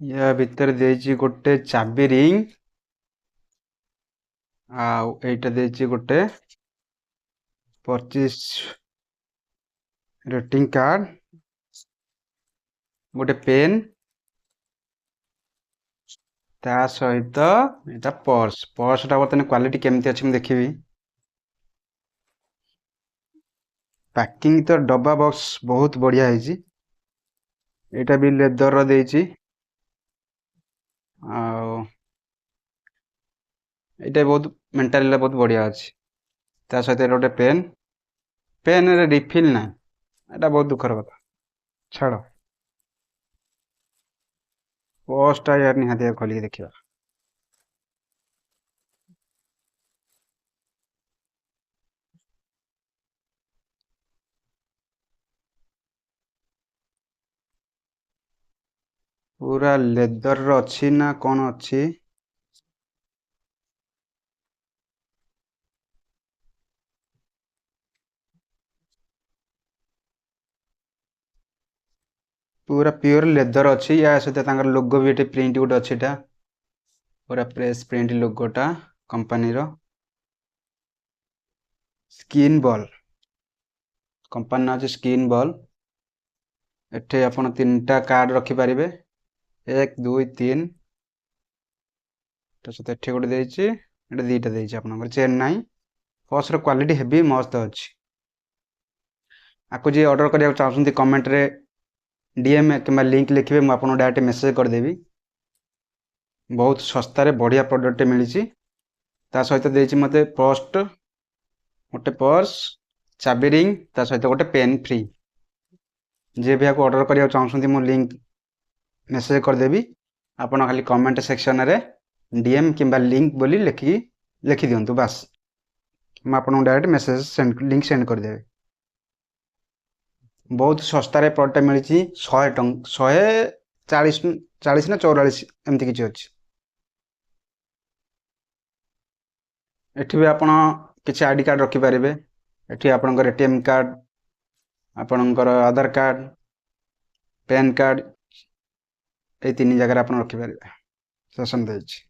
या भितर देइछि गोटे चाबी रिंग आउ एटा देइछि गोटे 25 रेटिंग कार्ड गोटे पेन ता सहित एटा पर्सटा बर्तमान क्वालिटी केमती अछि मैं देखिबी। पैकिंग तो डब्बा बॉक्स बहुत बढ़िया है। एटा भी लेदर रो देइछि आउ एटा बहुत मेंटाल बहुत बढ़िया अछि। ता सहित एटा गोटे पेन रे रिफिल ना एटा बहुत दुखर कथा छाड़ पोस्टा यार निहाती खोली देखिबा। पूरा लेदर रो अछि ना कोन अछि पूरा प्योर लेदर अछि या सहित तांकर लोगो भी एटे प्रिंट गुड अछि एटा पूरा प्रेस प्रिंट लोगोटा कंपनी रो स्किन बॉल कंपनी ना अछि स्किन बॉल। एठे आपण तीनटा कार्ड रखि पारिबे 1 2 3 तो सहित एठे गोटे देइछि एटा दीटा देइछि आपनकर चेन नाही पर्स रो क्वालिटी हेवी मस्त अछि। आको जे ऑर्डर करिया चाहउछन्ती कमेंट रे डीएम किंबा लिंक लिखिबे मु आपन डायरेक्ट मेसेज कर देबी। बहुत सस्ता रे बढ़िया प्रोडक्ट मिलिछि ता सहित देइछि मते पोस्ट गोटे पर्स चाबी रिंग ता सहित गोटे पेन फ्री। जे भी आपको ऑर्डर करिया चाहउछन्ती मु लिंक मेसेज कर देबी आपन खाली कमेंट सेक्शन रे डीएम किंबा लिंक बोली लिखि दियंतु बस मैं आपन direct message send link send कर देबे। बहुत सस्ता रे प्रोडक्ट मिलिछि 140 40 ना 44 एमती किछि अछि। एठी भी आपण किछि आईडी कार्ड रखि पारिबे एठी आपनकर एटीएम कार्ड आपनकर आधार कार्ड पैन कार्ड ए तीन जगह आपण रखि पारिबे सेशन देछि।